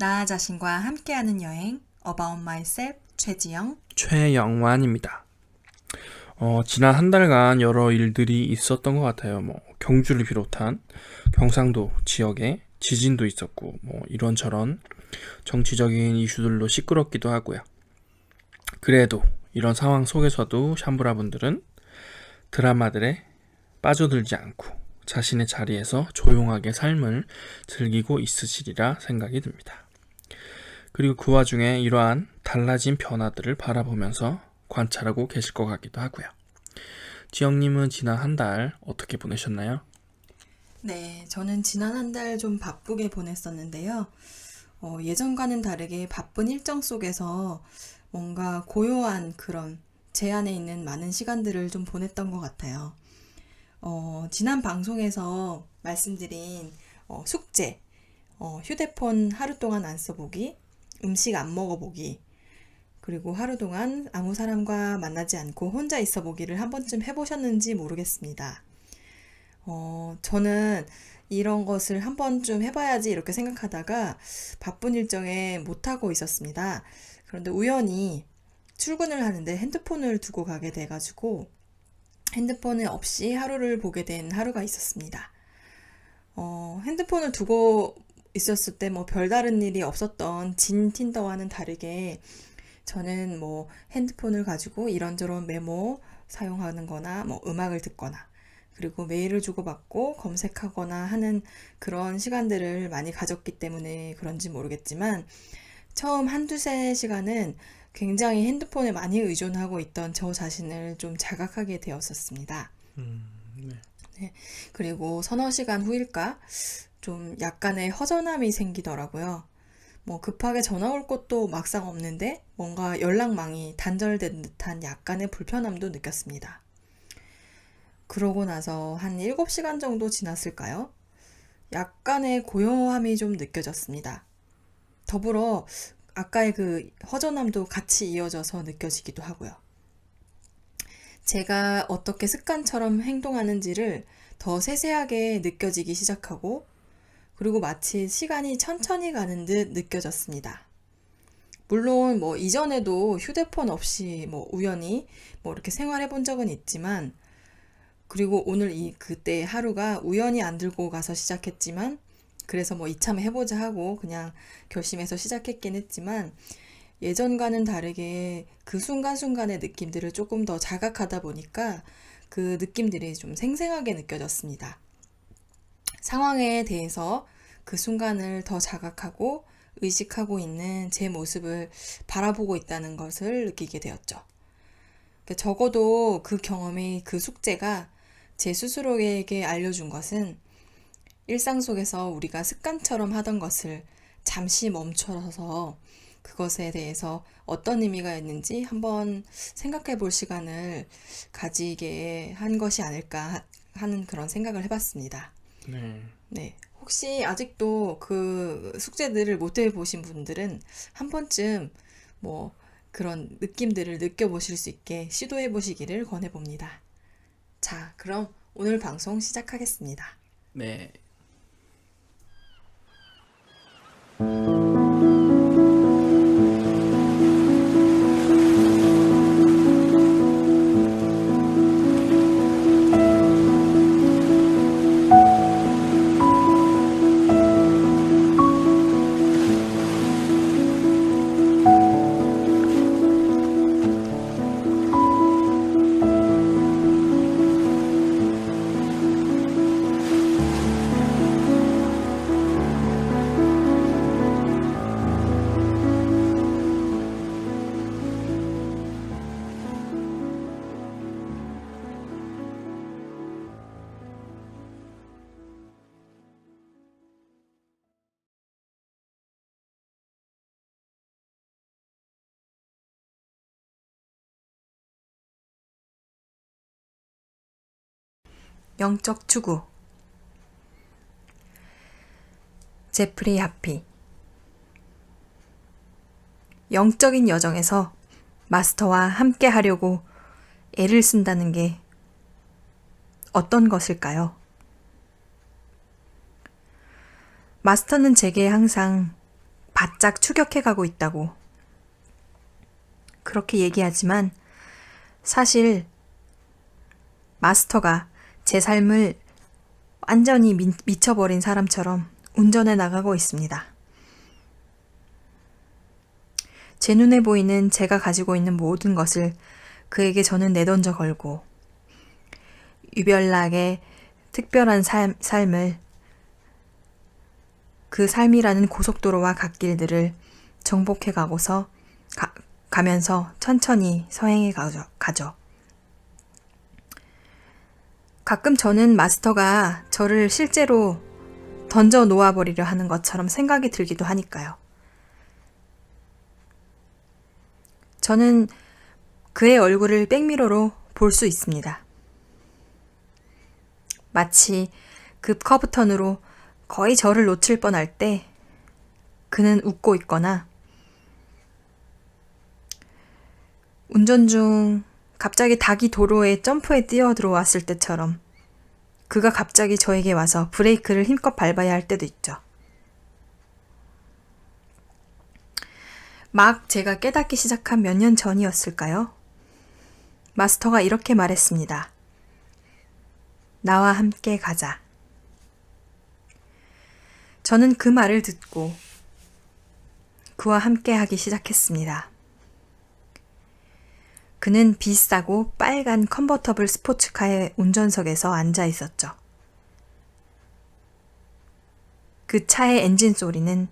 나 자신과 함께하는 여행 About Myself 최지영 최영환입니다. 지난 한 달간 여러 일들이 있었던 것 같아요. 경주를 비롯한 경상도 지역에 지진도 있었고, 이런저런 정치적인 이슈들로 시끄럽기도 하고요. 그래도 이런 상황 속에서도 샴브라 분들은 드라마들에 빠져들지 않고 자신의 자리에서 조용하게 삶을 즐기고 있으시리라 생각이 듭니다. 그리고 그 와중에 이러한 달라진 변화들을 바라보면서 관찰하고 계실 것 같기도 하고요. 지영님은 지난 한 달 어떻게 보내셨나요? 네, 저는 지난 한 달 좀 바쁘게 보냈었는데요. 예전과는 다르게 바쁜 일정 속에서 뭔가 고요한 그런 제 안에 있는 많은 시간들을 좀 보냈던 것 같아요. 지난 방송에서 말씀드린 숙제, 휴대폰 하루 동안 안 써보기, 음식 안 먹어보기, 그리고 하루 동안 아무 사람과 만나지 않고 혼자 있어 보기를 한 번쯤 해보셨는지 모르겠습니다. 저는 이런 것을 한 번쯤 해봐야지 이렇게 생각하다가 바쁜 일정에 못하고 있었습니다. 그런데 우연히 출근을 하는데 핸드폰을 두고 가게 돼가지고 핸드폰을 없이 하루를 보게 된 하루가 있었습니다. 핸드폰을 두고 있었을 때 별다른 일이 없었던 진 틴더와는 다르게 저는 핸드폰을 가지고 이런저런 메모 사용하는 거나 음악을 듣거나 그리고 메일을 주고받고 검색하거나 하는 그런 시간들을 많이 가졌기 때문에 그런지 모르겠지만 처음 한두세 시간은 굉장히 핸드폰에 많이 의존하고 있던 저 자신을 좀 자각하게 되었었습니다. 네. 네. 그리고 서너 시간 후일까 좀 약간의 허전함이 생기더라고요. 급하게 전화 올 것도 막상 없는데 뭔가 연락망이 단절된 듯한 약간의 불편함도 느꼈습니다. 그러고 나서 한 7시간 정도 지났을까요? 약간의 고요함이 좀 느껴졌습니다. 더불어 아까의 그 허전함도 같이 이어져서 느껴지기도 하고요. 제가 어떻게 습관처럼 행동하는지를 더 세세하게 느껴지기 시작하고 그리고 마치 시간이 천천히 가는 듯 느껴졌습니다. 물론 이전에도 휴대폰 없이 우연히 이렇게 생활해 본 적은 있지만 그리고 오늘 그때 하루가 우연히 안 들고 가서 시작했지만 그래서 이참에 해보자 하고 그냥 결심해서 시작했긴 했지만 예전과는 다르게 그 순간순간의 느낌들을 조금 더 자각하다 보니까 그 느낌들이 좀 생생하게 느껴졌습니다. 상황에 대해서 그 순간을 더 자각하고 의식하고 있는 제 모습을 바라보고 있다는 것을 느끼게 되었죠. 적어도 그 경험이 그 숙제가 제 스스로에게 알려준 것은 일상 속에서 우리가 습관처럼 하던 것을 잠시 멈춰서 그것에 대해서 어떤 의미가 있는지 한번 생각해 볼 시간을 가지게 한 것이 아닐까 하는 그런 생각을 해봤습니다. 네. 네. 혹시 아직도 그 숙제들을 못 해보신 분들은 한 번쯤 그런 느낌들을 느껴보실 수 있게 시도해 보시기를 권해봅니다. 자, 그럼 오늘 방송 시작하겠습니다. 네. 영적 추구 제프리 하피 영적인 여정에서 마스터와 함께 하려고 애를 쓴다는 게 어떤 것일까요? 마스터는 제게 항상 바짝 추격해 가고 있다고 그렇게 얘기하지만 사실 마스터가 제 삶을 완전히 미쳐버린 사람처럼 운전해 나가고 있습니다. 제 눈에 보이는 제가 가지고 있는 모든 것을 그에게 저는 내던져 걸고 유별나게 특별한 삶을 그 삶이라는 고속도로와 갓길들을 정복해 가면서 천천히 서행해 가죠. 가끔 저는 마스터가 저를 실제로 던져 놓아버리려 하는 것처럼 생각이 들기도 하니까요. 저는 그의 얼굴을 백미러로 볼 수 있습니다. 마치 급 커브턴으로 거의 저를 놓칠 뻔할 때 그는 웃고 있거나 운전 중 갑자기 닭이 도로에 점프해 뛰어 들어왔을 때처럼 그가 갑자기 저에게 와서 브레이크를 힘껏 밟아야 할 때도 있죠. 막 제가 깨닫기 시작한 몇 년 전이었을까요? 마스터가 이렇게 말했습니다. 나와 함께 가자. 저는 그 말을 듣고 그와 함께 하기 시작했습니다. 그는 비싸고 빨간 컨버터블 스포츠카의 운전석에서 앉아 있었죠. 그 차의 엔진 소리는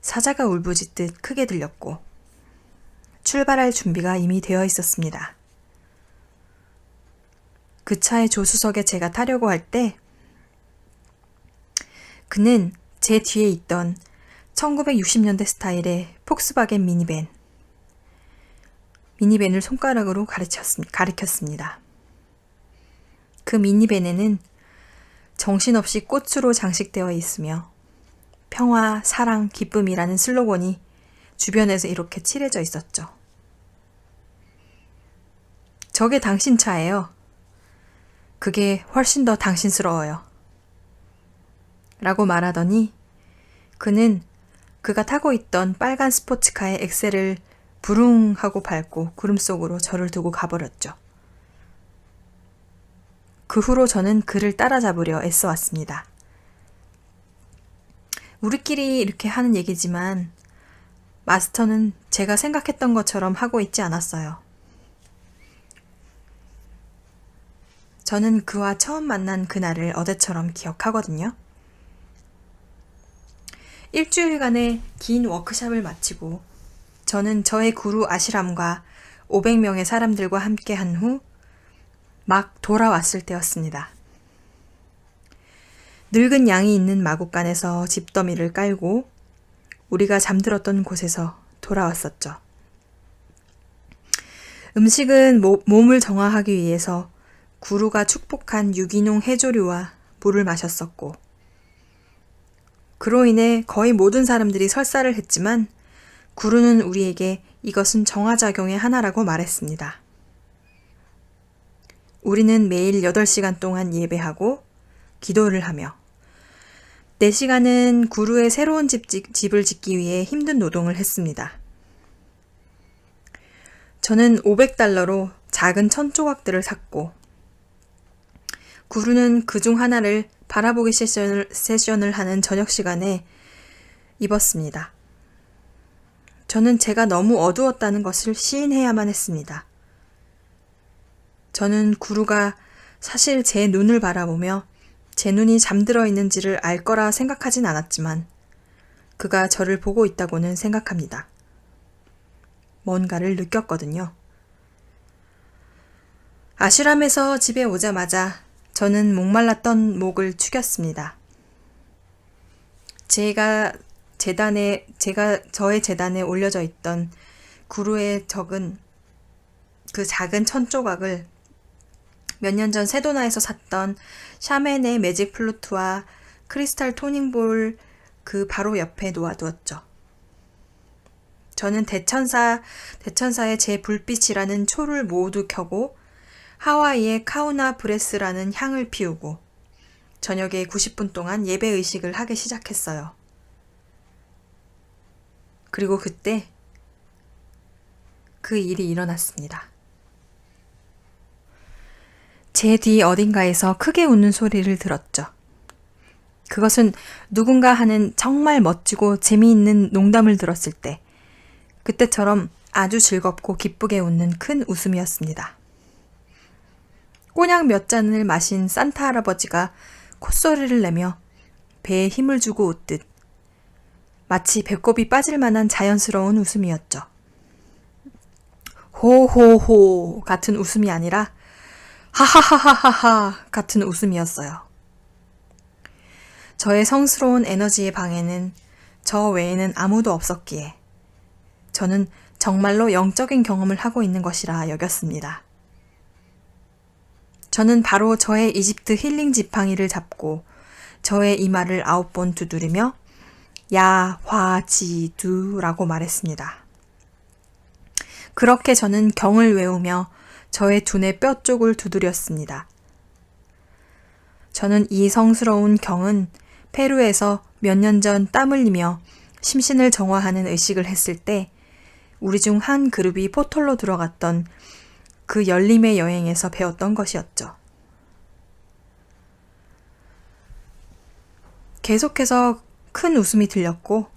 사자가 울부짖듯 크게 들렸고 출발할 준비가 이미 되어 있었습니다. 그 차의 조수석에 제가 타려고 할 때 그는 제 뒤에 있던 1960년대 스타일의 폭스바겐 미니밴을 손가락으로 가리켰습니다. 그 미니밴에는 정신없이 꽃으로 장식되어 있으며 평화, 사랑, 기쁨이라는 슬로건이 주변에서 이렇게 칠해져 있었죠. 저게 당신 차예요. 그게 훨씬 더 당신스러워요. 라고 말하더니 그는 그가 타고 있던 빨간 스포츠카의 엑셀을 부릉 하고 밟고 구름 속으로 저를 두고 가버렸죠. 그 후로 저는 그를 따라잡으려 애써왔습니다. 우리끼리 이렇게 하는 얘기지만 마스터는 제가 생각했던 것처럼 하고 있지 않았어요. 저는 그와 처음 만난 그날을 어제처럼 기억하거든요. 일주일간의 긴 워크숍을 마치고 저는 저의 구루 아시람과 500명의 사람들과 함께 한 후 막 돌아왔을 때였습니다. 늙은 양이 있는 마구간에서 집더미를 깔고 우리가 잠들었던 곳에서 돌아왔었죠. 음식은 몸을 정화하기 위해서 구루가 축복한 유기농 해조류와 물을 마셨었고 그로 인해 거의 모든 사람들이 설사를 했지만 구루는 우리에게 이것은 정화작용의 하나라고 말했습니다. 우리는 매일 8시간 동안 예배하고 기도를 하며 4시간은 구루의 새로운 집을 짓기 위해 힘든 노동을 했습니다. 저는 $500로 작은 천 조각들을 샀고 구루는 그중 하나를 바라보기 세션을 하는 저녁 시간에 입었습니다. 저는 제가 너무 어두웠다는 것을 시인해야만 했습니다. 저는 구루가 사실 제 눈을 바라보며 제 눈이 잠들어 있는지를 알 거라 생각하진 않았지만 그가 저를 보고 있다고는 생각합니다. 뭔가를 느꼈거든요. 아슈람에서 집에 오자마자 저는 목말랐던 목을 축였습니다. 제가 저의 재단에 올려져 있던 구루에 적은 그 작은 천 조각을 몇 년 전 세도나에서 샀던 샤멘의 매직 플루트와 크리스탈 토닝볼 그 바로 옆에 놓아두었죠. 저는 대천사의 제 불빛이라는 초를 모두 켜고 하와이의 카우나 브레스라는 향을 피우고 저녁에 90분 동안 예배 의식을 하기 시작했어요. 그리고 그때 그 일이 일어났습니다. 제 뒤 어딘가에서 크게 웃는 소리를 들었죠. 그것은 누군가 하는 정말 멋지고 재미있는 농담을 들었을 때, 그때처럼 아주 즐겁고 기쁘게 웃는 큰 웃음이었습니다. 꼬냑 몇 잔을 마신 산타 할아버지가 콧소리를 내며 배에 힘을 주고 웃듯 마치 배꼽이 빠질 만한 자연스러운 웃음이었죠. 호호호 같은 웃음이 아니라 하하하하하 같은 웃음이었어요. 저의 성스러운 에너지의 방에는 저 외에는 아무도 없었기에 저는 정말로 영적인 경험을 하고 있는 것이라 여겼습니다. 저는 바로 저의 이집트 힐링 지팡이를 잡고 저의 이마를 9번 두드리며 야화지두라고 말했습니다. 그렇게 저는 경을 외우며 저의 두뇌 뼈 쪽을 두드렸습니다. 저는 이 성스러운 경은 페루에서 몇 년 전 땀 흘리며 심신을 정화하는 의식을 했을 때 우리 중 한 그룹이 포털로 들어갔던 그 열림의 여행에서 배웠던 것이었죠. 계속해서 큰 웃음이 들렸고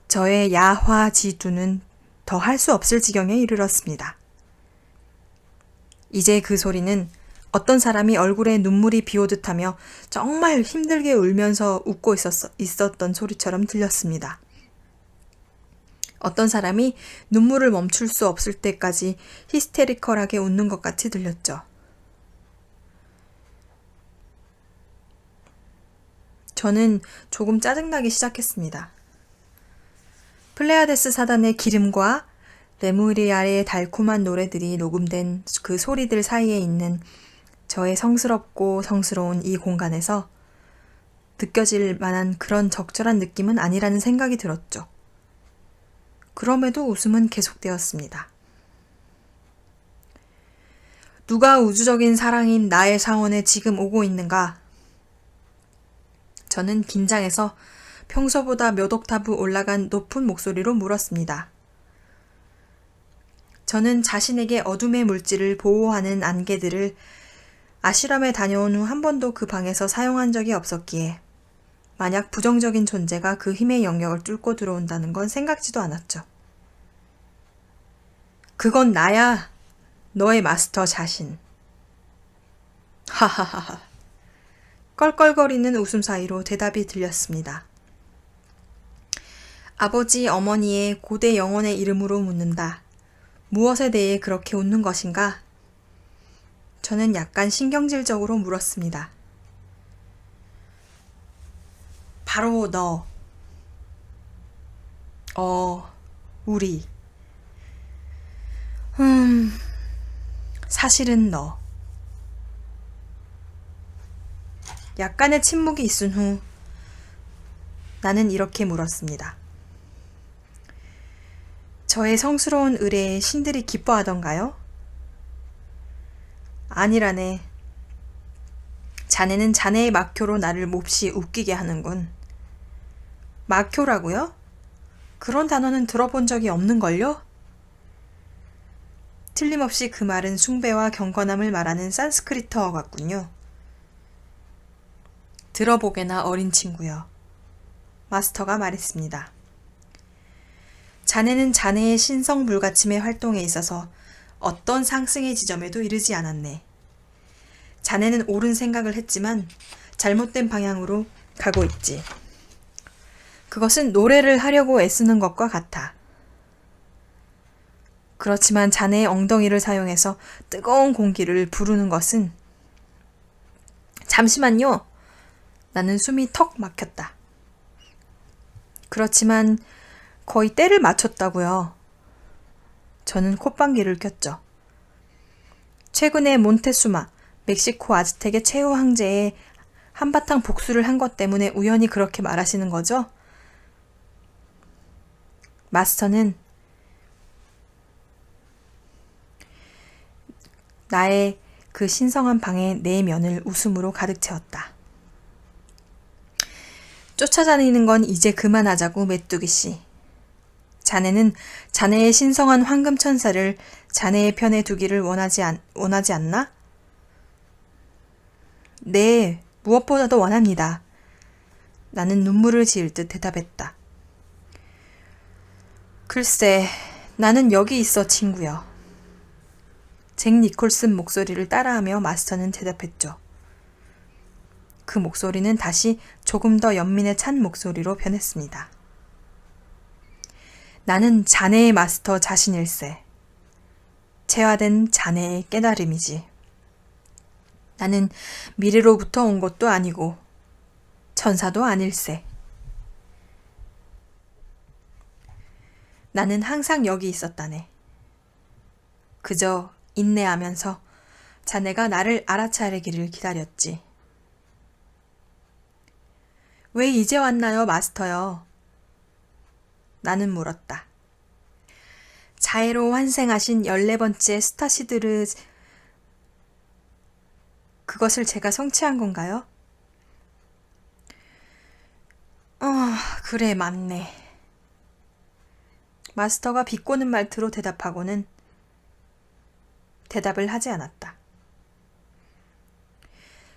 저의 야화지두는 더 할 수 없을 지경에 이르렀습니다. 이제 그 소리는 어떤 사람이 얼굴에 눈물이 비오듯 하며 정말 힘들게 울면서 웃고 있었던 소리처럼 들렸습니다. 어떤 사람이 눈물을 멈출 수 없을 때까지 히스테리컬하게 웃는 것 같이 들렸죠. 저는 조금 짜증나기 시작했습니다. 플레아데스 사단의 기름과 레무리알의 달콤한 노래들이 녹음된 그 소리들 사이에 있는 저의 성스럽고 성스러운 이 공간에서 느껴질 만한 그런 적절한 느낌은 아니라는 생각이 들었죠. 그럼에도 웃음은 계속되었습니다. 누가 우주적인 사랑인 나의 상원에 지금 오고 있는가? 저는 긴장해서 평소보다 몇 옥타브 올라간 높은 목소리로 물었습니다. 저는 자신에게 어둠의 물질을 보호하는 안개들을 아슈람에 다녀온 후 한 번도 그 방에서 사용한 적이 없었기에 만약 부정적인 존재가 그 힘의 영역을 뚫고 들어온다는 건 생각지도 않았죠. 그건 나야, 너의 마스터 자신. 하하하하. 껄껄거리는 웃음 사이로 대답이 들렸습니다. 아버지, 어머니의 고대 영혼의 이름으로 묻는다. 무엇에 대해 그렇게 웃는 것인가? 저는 약간 신경질적으로 물었습니다. 바로 너. 우리. 사실은 너. 약간의 침묵이 있은 후 나는 이렇게 물었습니다. 저의 성스러운 의뢰에 신들이 기뻐하던가요? 아니라네. 자네는 자네의 마표로 나를 몹시 웃기게 하는군. 마표라고요? 그런 단어는 들어본 적이 없는걸요? 틀림없이 그 말은 숭배와 경건함을 말하는 산스크리트어 같군요. 들어보게나 어린 친구여. 마스터가 말했습니다. 자네는 자네의 신성 불가침의 활동에 있어서 어떤 상승의 지점에도 이르지 않았네. 자네는 옳은 생각을 했지만 잘못된 방향으로 가고 있지. 그것은 노래를 하려고 애쓰는 것과 같아. 그렇지만 자네의 엉덩이를 사용해서 뜨거운 공기를 부르는 것은 잠시만요. 나는 숨이 턱 막혔다. 그렇지만 거의 때를 맞췄다고요. 저는 콧방귀를 꼈죠. 최근에 몬테수마, 멕시코 아즈텍의 최후 황제에 한바탕 복수를 한 것 때문에 우연히 그렇게 말하시는 거죠? 마스터는 나의 그 신성한 방의 내면을 웃음으로 가득 채웠다. 쫓아다니는 건 이제 그만하자고, 메뚜기 씨. 자네는 자네의 신성한 황금천사를 자네의 편에 두기를 원하지 않나? 네, 무엇보다도 원합니다. 나는 눈물을 지을 듯 대답했다. 글쎄, 나는 여기 있어, 친구여. 잭 니콜슨 목소리를 따라하며 마스터는 대답했죠. 그 목소리는 다시 조금 더 연민에 찬 목소리로 변했습니다. 나는 자네의 마스터 자신일세. 체화된 자네의 깨달음이지. 나는 미래로부터 온 것도 아니고 천사도 아닐세. 나는 항상 여기 있었다네. 그저 인내하면서 자네가 나를 알아차리기를 기다렸지. 왜 이제 왔나요, 마스터요? 나는 물었다. 자해로 환생하신 14번째 스타시드를 그것을 제가 성취한 건가요? 그래, 맞네. 마스터가 비꼬는 말투로 대답하고는 대답을 하지 않았다.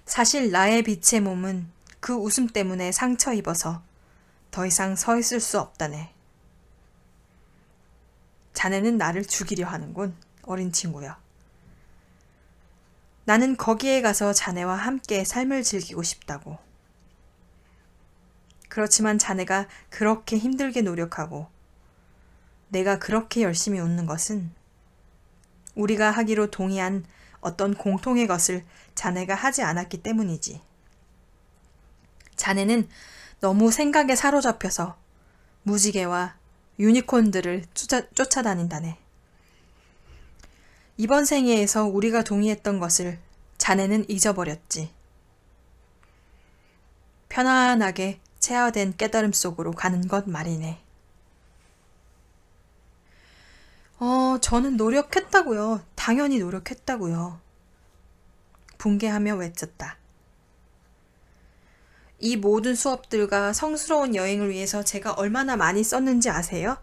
사실 나의 빛의 몸은 그 웃음 때문에 상처 입어서 더 이상 서 있을 수 없다네. 자네는 나를 죽이려 하는군, 어린 친구야. 나는 거기에 가서 자네와 함께 삶을 즐기고 싶다고. 그렇지만 자네가 그렇게 힘들게 노력하고 내가 그렇게 열심히 웃는 것은 우리가 하기로 동의한 어떤 공통의 것을 자네가 하지 않았기 때문이지. 자네는 너무 생각에 사로잡혀서 무지개와 유니콘들을 쫓아다닌다네. 이번 생애에서 우리가 동의했던 것을 자네는 잊어버렸지. 편안하게 체화된 깨달음 속으로 가는 것 말이네. 저는 노력했다고요. 당연히 노력했다고요. 붕괴하며 외쳤다. 이 모든 수업들과 성스러운 여행을 위해서 제가 얼마나 많이 썼는지 아세요?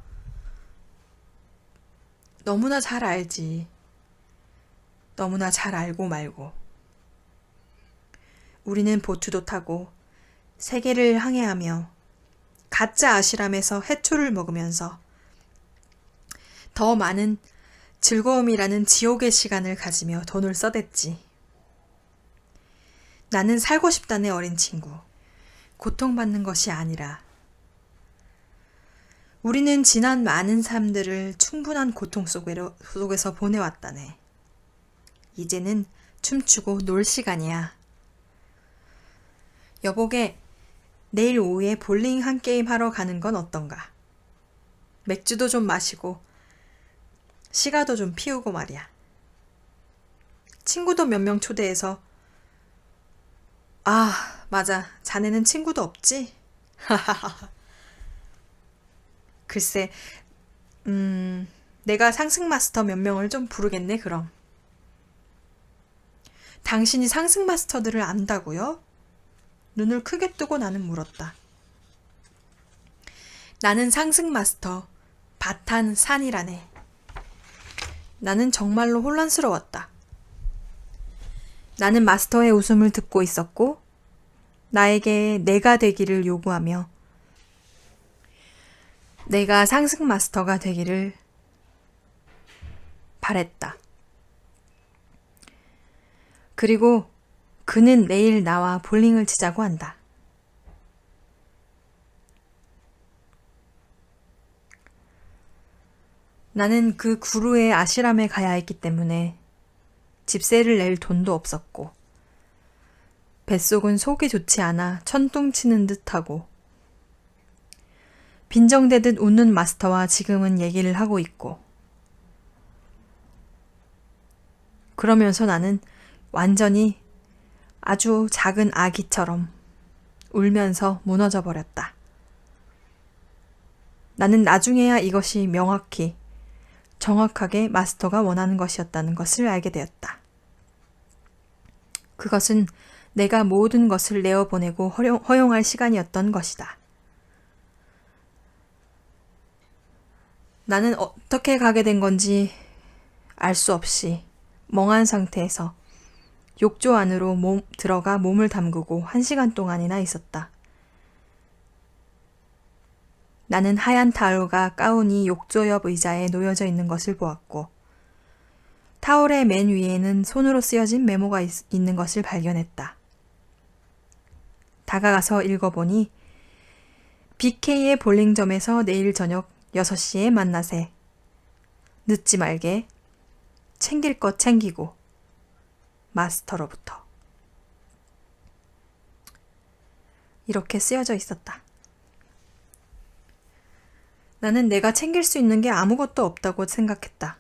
너무나 잘 알지. 너무나 잘 알고 말고. 우리는 보트도 타고 세계를 항해하며 가짜 아시람에서 해초를 먹으면서 더 많은 즐거움이라는 지옥의 시간을 가지며 돈을 써댔지. 나는 살고 싶다네, 어린 친구. 고통받는 것이 아니라. 우리는 지난 많은 삶들을 충분한 고통 속에서 보내왔다네. 이제는 춤추고 놀 시간이야. 여보게, 내일 오후에 볼링 한 게임 하러 가는 건 어떤가? 맥주도 좀 마시고 시가도 좀 피우고 말이야. 친구도 몇 명 초대해서. 아, 맞아. 자네는 친구도 없지? 글쎄, 내가 상승 마스터 몇 명을 좀 부르겠네, 그럼. 당신이 상승 마스터들을 안다고요? 눈을 크게 뜨고 나는 물었다. 나는 상승 마스터 바탄 산이라네. 나는 정말로 혼란스러웠다. 나는 마스터의 웃음을 듣고 있었고 나에게 내가 되기를 요구하며 내가 상승 마스터가 되기를 바랬다. 그리고 그는 내일 나와 볼링을 치자고 한다. 나는 그 구루의 아시람에 가야 했기 때문에 집세를 낼 돈도 없었고 뱃속은 속이 좋지 않아 천둥치는 듯하고 빈정대듯 웃는 마스터와 지금은 얘기를 하고 있고 그러면서 나는 완전히 아주 작은 아기처럼 울면서 무너져 버렸다. 나는 나중에야 이것이 명확히 정확하게 마스터가 원하는 것이었다는 것을 알게 되었다. 그것은 내가 모든 것을 내어보내고 허용할 시간이었던 것이다. 나는 어떻게 가게 된 건지 알 수 없이 멍한 상태에서 욕조 안으로 들어가 몸을 담그고 1시간 동안이나 있었다. 나는 하얀 타올과 가운이 욕조 옆 의자에 놓여져 있는 것을 보았고 타올의 맨 위에는 손으로 쓰여진 메모가 있는 것을 발견했다. 다가가서 읽어보니 BK의 볼링점에서 내일 저녁 6시에 만나세. 늦지 말게. 챙길 것 챙기고. 마스터로부터. 이렇게 쓰여져 있었다. 나는 내가 챙길 수 있는 게 아무것도 없다고 생각했다.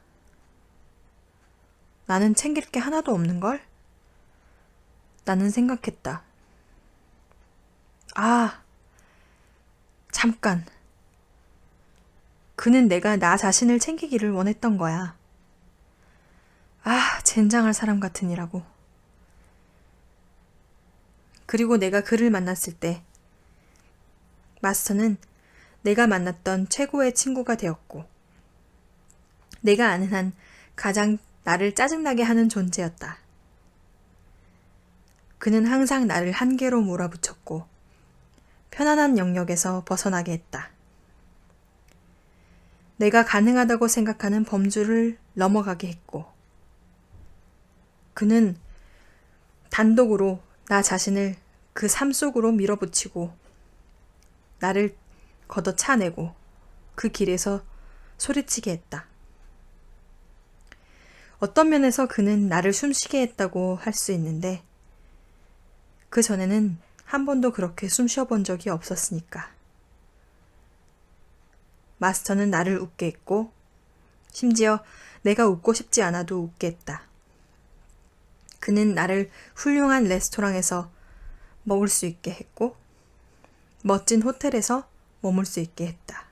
나는 챙길 게 하나도 없는걸? 나는 생각했다. 아, 잠깐. 그는 내가 나 자신을 챙기기를 원했던 거야. 아, 젠장할 사람 같으니라고. 그리고 내가 그를 만났을 때 마스터는 내가 만났던 최고의 친구가 되었고 내가 아는 한 가장 나를 짜증나게 하는 존재였다. 그는 항상 나를 한계로 몰아붙였고 편안한 영역에서 벗어나게 했다. 내가 가능하다고 생각하는 범주를 넘어가게 했고 그는 단독으로 나 자신을 그 삶 속으로 밀어붙이고 나를 걷어차내고 그 길에서 소리치게 했다. 어떤 면에서 그는 나를 숨쉬게 했다고 할 수 있는데 그 전에는 한 번도 그렇게 숨 쉬어본 적이 없었으니까. 마스터는 나를 웃게 했고 심지어 내가 웃고 싶지 않아도 웃게 했다. 그는 나를 훌륭한 레스토랑에서 먹을 수 있게 했고 멋진 호텔에서 머물 수 있게 했다.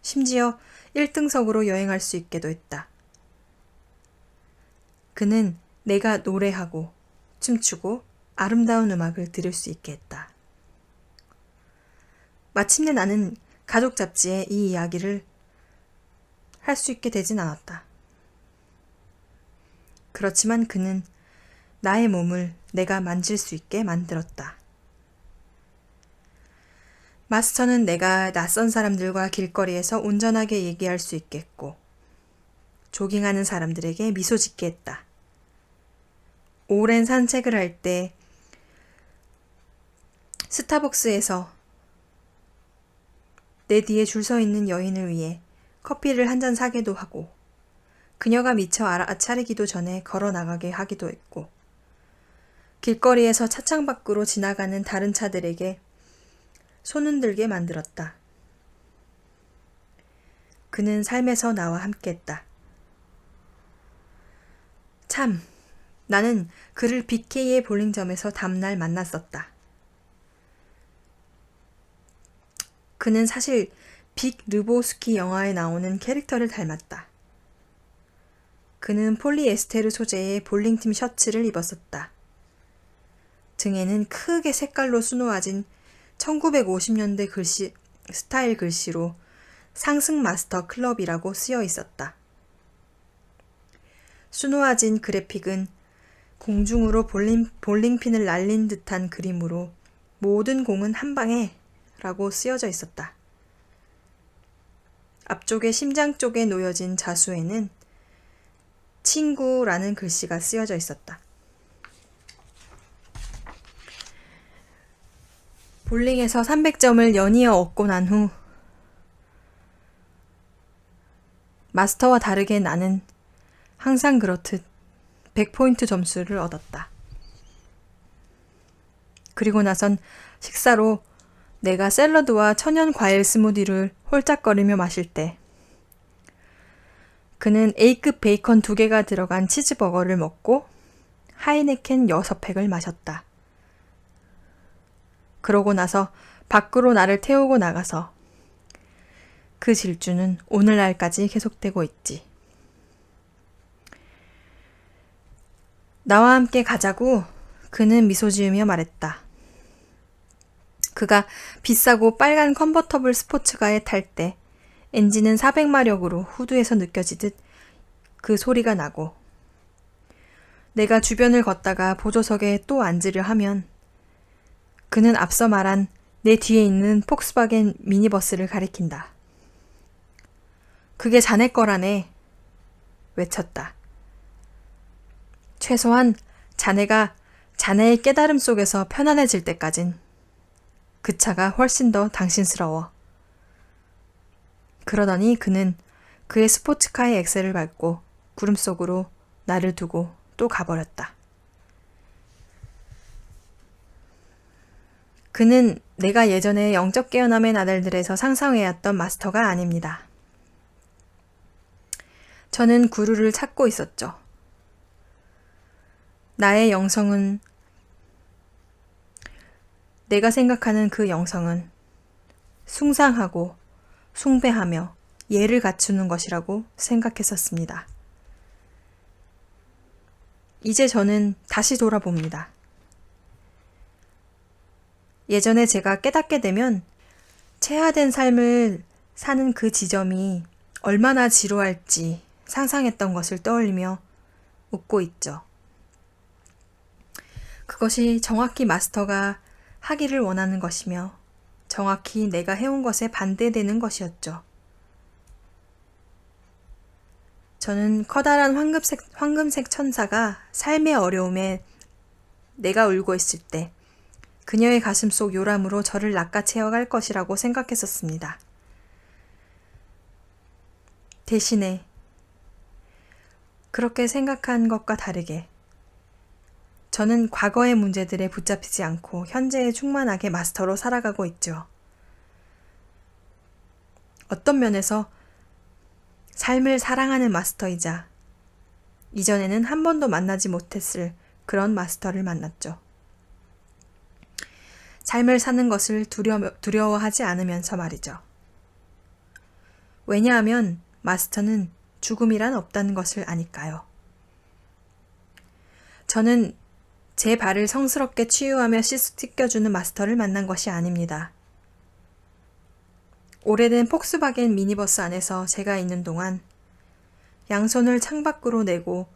심지어 1등석으로 여행할 수 있게도 했다. 그는 내가 노래하고 춤추고 아름다운 음악을 들을 수 있게 했다. 마침내 나는 가족 잡지에 이 이야기를 할 수 있게 되진 않았다. 그렇지만 그는 나의 몸을 내가 만질 수 있게 만들었다. 마스터는 내가 낯선 사람들과 길거리에서 온전하게 얘기할 수 있게 했고 조깅하는 사람들에게 미소 짓게 했다. 오랜 산책을 할 때 스타벅스에서 내 뒤에 줄 서 있는 여인을 위해 커피를 한 잔 사기도 하고 그녀가 미처 알아차리기도 전에 걸어 나가게 하기도 했고 길거리에서 차창 밖으로 지나가는 다른 차들에게 손 흔들게 만들었다. 그는 삶에서 나와 함께했다. 참, 나는 그를 BK의 볼링점에서 다음날 만났었다. 그는 사실 빅 르보스키 영화에 나오는 캐릭터를 닮았다. 그는 폴리에스테르 소재의 볼링팀 셔츠를 입었었다. 등에는 크게 색깔로 수놓아진 1950년대 스타일 글씨로 상승 마스터 클럽이라고 쓰여 있었다. 수놓아진 그래픽은 공중으로 볼링핀을 날린 듯한 그림으로 모든 공은 한 방에 라고 쓰여져 있었다. 앞쪽에 심장 쪽에 놓여진 자수에는 친구라는 글씨가 쓰여져 있었다. 볼링에서 300점을 연이어 얻고 난 후 마스터와 다르게 나는 항상 그렇듯 100포인트 점수를 얻었다. 그리고 나선 식사로 내가 샐러드와 천연 과일 스무디를 홀짝거리며 마실 때 그는 A급 베이컨 2개가 들어간 치즈버거를 먹고 하이네켄 6팩을 마셨다. 그러고 나서 밖으로 나를 태우고 나가서 그 질주는 오늘날까지 계속되고 있지. 나와 함께 가자고 그는 미소 지으며 말했다. 그가 비싸고 빨간 컨버터블 스포츠카에 탈 때 엔진은 400마력으로 후두에서 느껴지듯 그 소리가 나고, 내가 주변을 걷다가 보조석에 또 앉으려 하면 그는 앞서 말한 내 뒤에 있는 폭스바겐 미니버스를 가리킨다. 그게 자네 거라네. 외쳤다. 최소한 자네가 자네의 깨달음 속에서 편안해질 때까진 그 차가 훨씬 더 당신스러워. 그러더니 그는 그의 스포츠카의 엑셀을 밟고 구름 속으로 나를 두고 또 가버렸다. 그는 내가 예전에 영적 깨어남의 나날들에서 상상해왔던 마스터가 아닙니다. 저는 구루를 찾고 있었죠. 나의 영성은, 내가 생각하는 그 영성은 숭상하고 숭배하며 예를 갖추는 것이라고 생각했었습니다. 이제 저는 다시 돌아봅니다. 예전에 제가 깨닫게 되면 체화된 삶을 사는 그 지점이 얼마나 지루할지 상상했던 것을 떠올리며 웃고 있죠. 그것이 정확히 마스터가 하기를 원하는 것이며 정확히 내가 해온 것에 반대되는 것이었죠. 저는 커다란 황금색 천사가 삶의 어려움에 내가 울고 있을 때 그녀의 가슴 속 요람으로 저를 낚아채어갈 것이라고 생각했었습니다. 대신에 그렇게 생각한 것과 다르게 저는 과거의 문제들에 붙잡히지 않고 현재에 충만하게 마스터로 살아가고 있죠. 어떤 면에서 삶을 사랑하는 마스터이자 이전에는 한 번도 만나지 못했을 그런 마스터를 만났죠. 삶을 사는 것을 두려워하지 않으면서 말이죠. 왜냐하면 마스터는 죽음이란 없다는 것을 아니까요. 저는 제 발을 성스럽게 치유하며 씻겨주는 마스터를 만난 것이 아닙니다. 오래된 폭스바겐 미니버스 안에서 제가 있는 동안 양손을 창밖으로 내고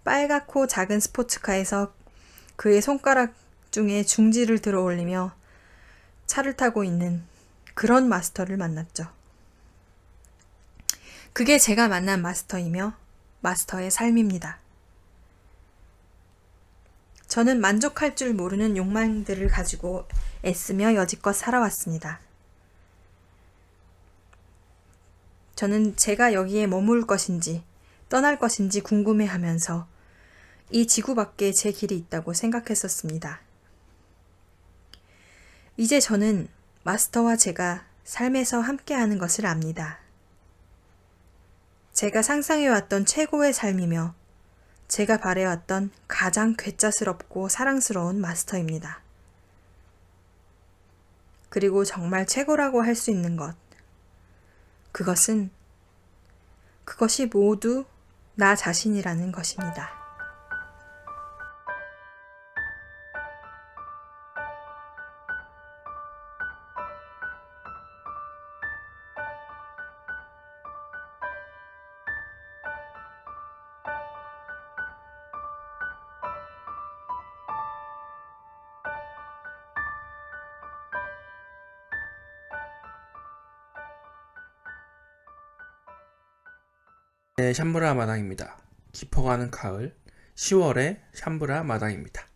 빨갛고 작은 스포츠카에서 그의 손가락 중에 중지를 들어 올리며 차를 타고 있는 그런 마스터를 만났죠. 그게 제가 만난 마스터이며 마스터의 삶입니다. 저는 만족할 줄 모르는 욕망들을 가지고 애쓰며 여지껏 살아왔습니다. 저는 제가 여기에 머물 것인지 떠날 것인지 궁금해하면서 이 지구 밖에 제 길이 있다고 생각했었습니다. 이제 저는 마스터와 제가 삶에서 함께하는 것을 압니다. 제가 상상해왔던 최고의 삶이며 제가 바래왔던 가장 괴짜스럽고 사랑스러운 마스터입니다. 그리고 정말 최고라고 할 수 있는 것. 그것이 모두 나 자신이라는 것입니다. 네, 샴브라 마당입니다. 깊어가는 가을 10월의 샴브라 마당입니다.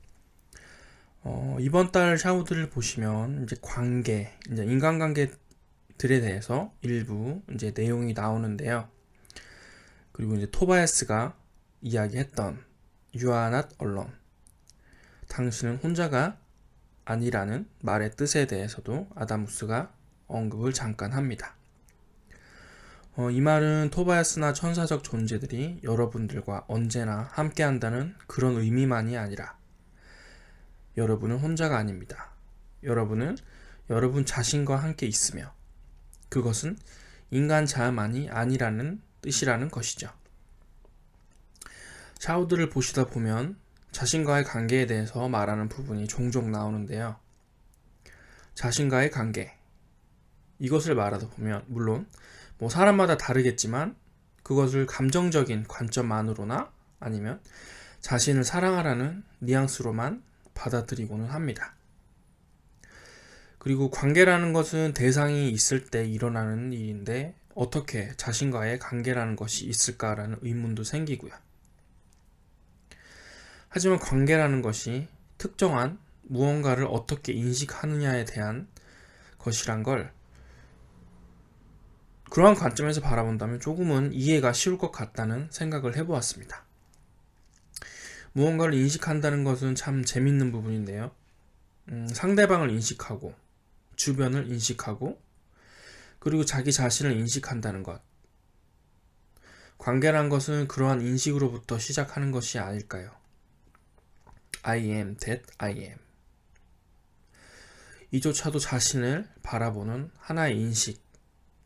이번 달 샤우드를 보시면 이제 인간관계들에 대해서 일부 이제 내용이 나오는데요. 그리고 이제 토바야스가 이야기했던 You are not alone. 당신은 혼자가 아니라는 말의 뜻에 대해서도 아다무스가 언급을 잠깐 합니다. 이 말은 토바야스나 천사적 존재들이 여러분들과 언제나 함께한다는 그런 의미만이 아니라 여러분은 혼자가 아닙니다. 여러분은 여러분 자신과 함께 있으며 그것은 인간 자아만이 아니라는 뜻이라는 것이죠. 샤우드를 보시다 보면 자신과의 관계에 대해서 말하는 부분이 종종 나오는데요. 자신과의 관계, 이것을 말하다 보면 물론 뭐 사람마다 다르겠지만 그것을 감정적인 관점만으로나 아니면 자신을 사랑하라는 뉘앙스로만 받아들이고는 합니다. 그리고 관계라는 것은 대상이 있을 때 일어나는 일인데 어떻게 자신과의 관계라는 것이 있을까라는 의문도 생기고요. 하지만 관계라는 것이 특정한 무언가를 어떻게 인식하느냐에 대한 것이란 걸 그러한 관점에서 바라본다면 조금은 이해가 쉬울 것 같다는 생각을 해보았습니다. 무언가를 인식한다는 것은 참 재밌는 부분인데요. 상대방을 인식하고 주변을 인식하고 그리고 자기 자신을 인식한다는 것. 관계란 것은 그러한 인식으로부터 시작하는 것이 아닐까요? I am that I am. 이조차도 자신을 바라보는 하나의 인식,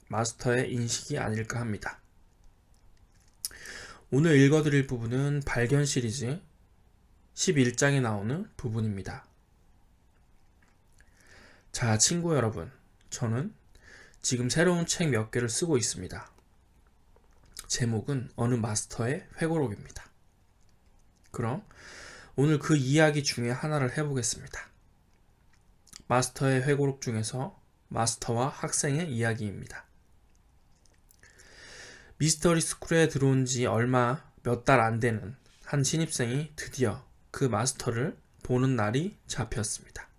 마스터의 인식이 아닐까 합니다. 오늘 읽어드릴 부분은 발견 시리즈 11장에 나오는 부분입니다. 자, 친구 여러분, 저는 지금 새로운 책 몇 개를 쓰고 있습니다. 제목은 어느 마스터의 회고록입니다. 그럼 오늘 그 이야기 중에 하나를 해보겠습니다. 마스터의 회고록 중에서 마스터와 학생의 이야기입니다. 미스터리 스쿨에 들어온 지 얼마 몇 달 안 되는 한 신입생이 드디어 그 마스터를 보는 날이 잡혔습니다.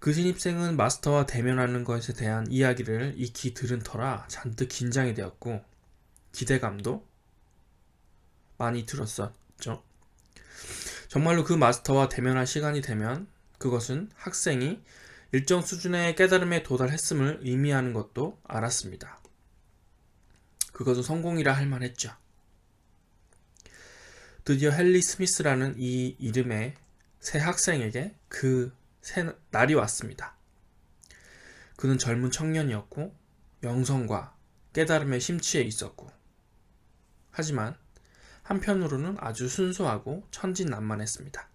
그 신입생은 마스터와 대면하는 것에 대한 이야기를 익히 들은 터라 잔뜩 긴장이 되었고 기대감도 많이 들었었죠. 정말로 그 마스터와 대면할 시간이 되면 그것은 학생이 일정 수준의 깨달음에 도달했음을 의미하는 것도 알았습니다. 그것은 성공이라 할 만했죠. 드디어 헨리 스미스라는 이 이름의 새 학생에게 그 새 날이 왔습니다. 그는 젊은 청년이었고 영성과 깨달음에 심취해 있었고 하지만 한편으로는 아주 순수하고 천진난만했습니다.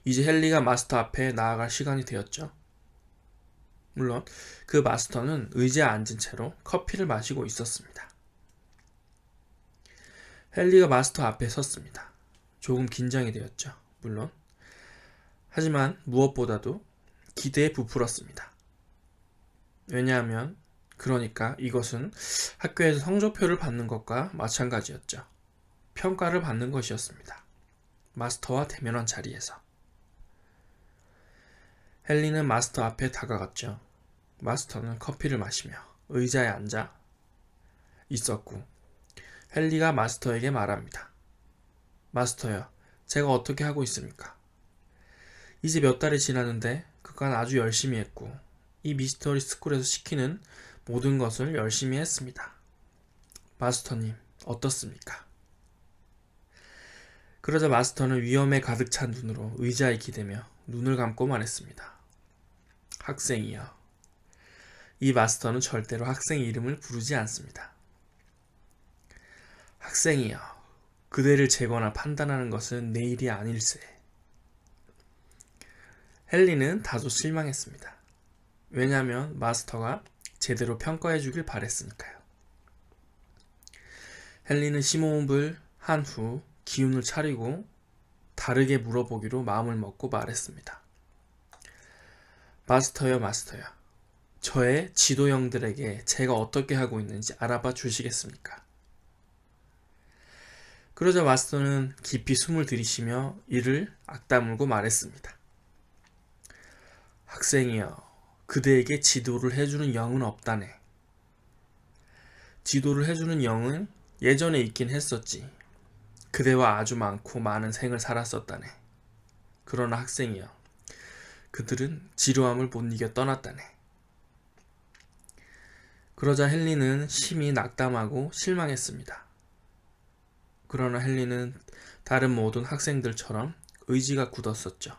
이제 헨리가 마스터 앞에 나아갈 시간이 되었죠. 물론 그 마스터는 의자에 앉은 채로 커피를 마시고 있었습니다. 헨리가 마스터 앞에 섰습니다. 조금 긴장이 되었죠. 물론 하지만 무엇보다도 기대에 부풀었습니다. 왜냐하면 그러니까 이것은 학교에서 성적표를 받는 것과 마찬가지였죠. 평가를 받는 것이었습니다. 마스터와 대면한 자리에서. 헨리는 마스터 앞에 다가갔죠. 마스터는 커피를 마시며 의자에 앉아 있었고 헨리가 마스터에게 말합니다. 마스터요, 제가 어떻게 하고 있습니까? 이제 몇 달이 지났는데 그간 아주 열심히 했고 이 미스터리 스쿨에서 시키는 모든 것을 열심히 했습니다. 마스터님, 어떻습니까? 그러자 마스터는 위험에 가득 찬 눈으로 의자에 기대며 눈을 감고 말했습니다. 학생이요. 이 마스터는 절대로 학생 이름을 부르지 않습니다. 학생이요. 그대를 재거나 판단하는 것은 내 일이 아닐세. 헨리는 다소 실망했습니다. 왜냐하면 마스터가 제대로 평가해 주길 바랬으니까요. 헨리는 심호흡을 한 후 기운을 차리고 다르게 물어보기로 마음을 먹고 말했습니다. 마스터요, 마스터요. 저의 지도형들에게 제가 어떻게 하고 있는지 알아봐 주시겠습니까? 그러자 마스터는 깊이 숨을 들이쉬며 이를 악다물고 말했습니다. 학생이여, 그대에게 지도를 해주는 영은 없다네. 지도를 해주는 영은 예전에 있긴 했었지. 그대와 아주 많은 생을 살았었다네. 그러나 학생이여, 그들은 지루함을 못 이겨 떠났다네. 그러자 헨리는 심히 낙담하고 실망했습니다. 그러나 헨리는 다른 모든 학생들처럼 의지가 굳었었죠.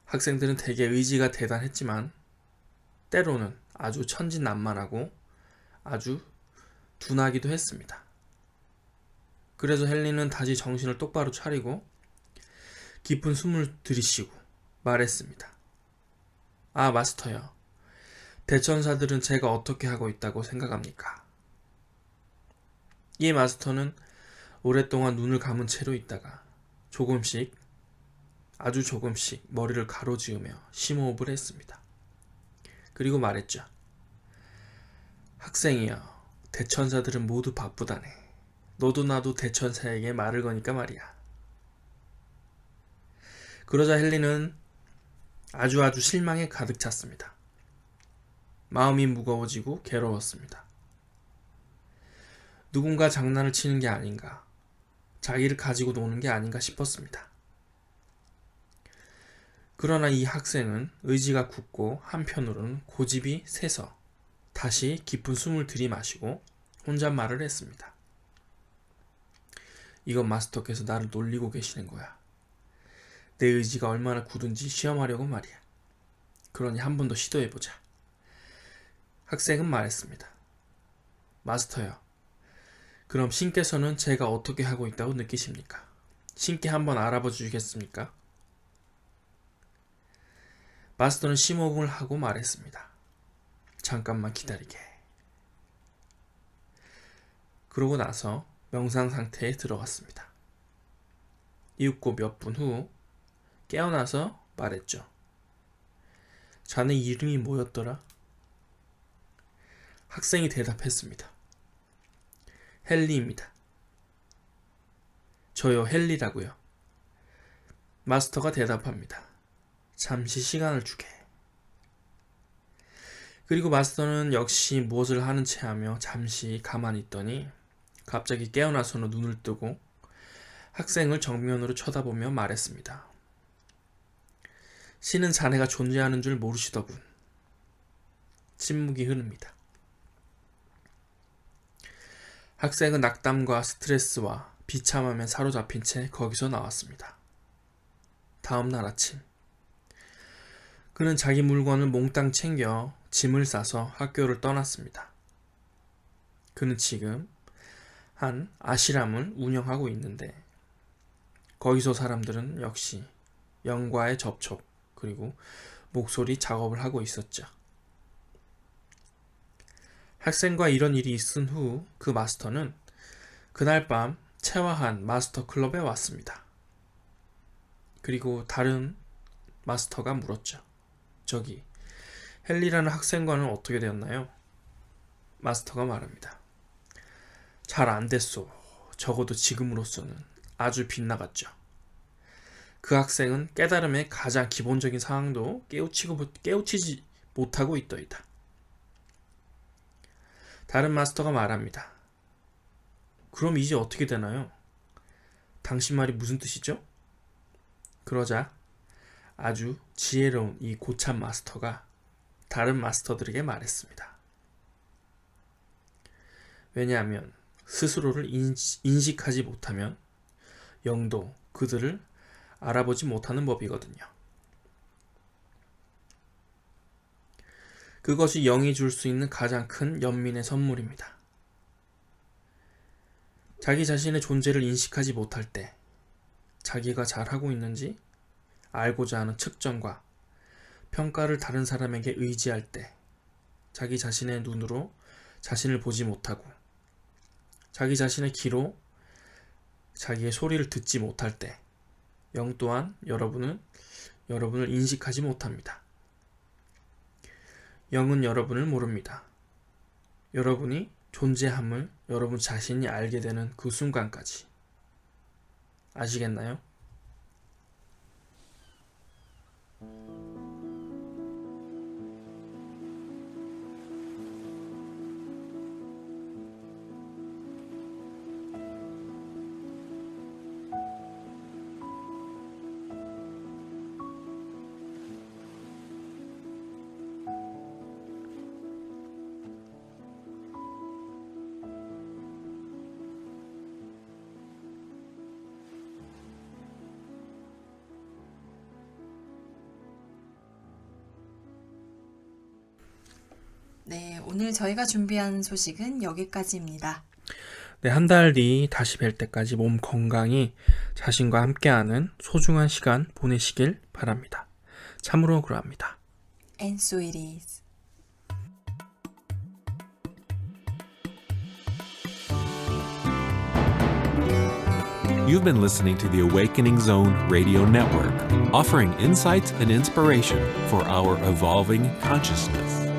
학생들은 대개 의지가 대단했지만 때로는 아주 천진난만하고 아주 둔하기도 했습니다. 그래서 헨리는 다시 정신을 똑바로 차리고 깊은 숨을 들이쉬고 말했습니다. 아, 마스터요. 대천사들은 제가 어떻게 하고 있다고 생각합니까? 이 마스터는 오랫동안 눈을 감은 채로 있다가 조금씩, 아주 조금씩 머리를 가로지으며 심호흡을 했습니다. 그리고 말했죠. 학생이여, 대천사들은 모두 바쁘다네. 너도 나도 대천사에게 말을 거니까 말이야. 그러자 헨리는 아주 실망에 가득 찼습니다. 마음이 무거워지고 괴로웠습니다. 누군가 장난을 치는 게 아닌가, 자기를 가지고 노는 게 아닌가 싶었습니다. 그러나 이 학생은 의지가 굳고 한편으로는 고집이 세서 다시 깊은 숨을 들이마시고 혼잣말을 했습니다. 이건 마스터께서 나를 놀리고 계시는 거야. 내 의지가 얼마나 굳은지 시험하려고 말이야. 그러니 한 번 더 시도해보자. 학생은 말했습니다. 마스터요. 그럼 신께서는 제가 어떻게 하고 있다고 느끼십니까? 신께 한번 알아봐 주시겠습니까? 마스터는 심호흡을 하고 말했습니다. 잠깐만 기다리게. 그러고 나서 명상 상태에 들어갔습니다. 이윽고 몇 분 후 깨어나서 말했죠. 자네 이름이 뭐였더라? 학생이 대답했습니다. 헨리입니다. 저요, 헨리라고요. 마스터가 대답합니다. 잠시 시간을 주게. 그리고 마스터는 역시 무엇을 하는 채 하며 잠시 가만히 있더니 갑자기 깨어나서는 눈을 뜨고 학생을 정면으로 쳐다보며 말했습니다. 신은 자네가 존재하는 줄 모르시더군. 침묵이 흐릅니다. 학생은 낙담과 스트레스와 비참함에 사로잡힌 채 거기서 나왔습니다. 다음 날 아침, 그는 자기 물건을 몽땅 챙겨 짐을 싸서 학교를 떠났습니다. 그는 지금 한 아시람을 운영하고 있는데 거기서 사람들은 역시 영과의 접촉 그리고 목소리 작업을 하고 있었죠. 학생과 이런 일이 있은 후 그 마스터는 그날 밤 채화한 마스터 클럽에 왔습니다. 그리고 다른 마스터가 물었죠. 저기, 헨리라는 학생과는 어떻게 되었나요? 마스터가 말합니다. 잘 안 됐소. 적어도 지금으로서는 아주 빗나갔죠. 그 학생은 깨달음의 가장 기본적인 사항도 깨우치지 못하고 있더이다. 다른 마스터가 말합니다. 그럼 이제 어떻게 되나요? 당신 말이 무슨 뜻이죠? 그러자 아주 지혜로운 이 고참 마스터가 다른 마스터들에게 말했습니다. 왜냐하면 스스로를 인식하지 못하면 영도 그들을 알아보지 못하는 법이거든요. 그것이 영이 줄 수 있는 가장 큰 연민의 선물입니다. 자기 자신의 존재를 인식하지 못할 때 자기가 잘하고 있는지 알고자 하는 측정과 평가를 다른 사람에게 의지할 때 자기 자신의 눈으로 자신을 보지 못하고 자기 자신의 귀로 자기의 소리를 듣지 못할 때 영 또한 여러분을 인식하지 못합니다. 영은 여러분을 모릅니다. 여러분이 존재함을 여러분 자신이 알게 되는 그 순간까지. 아시겠나요? 네, 오늘 저희가 준비한 소식은 여기까지입니다. 네, 한 달 뒤 다시 뵐 때까지 몸 건강히 자신과 함께하는 소중한 시간 보내시길 바랍니다. 참으로 그러합니다. And so it is. You've been listening to the Awakening Zone Radio Network, offering insights and inspiration for our evolving consciousness.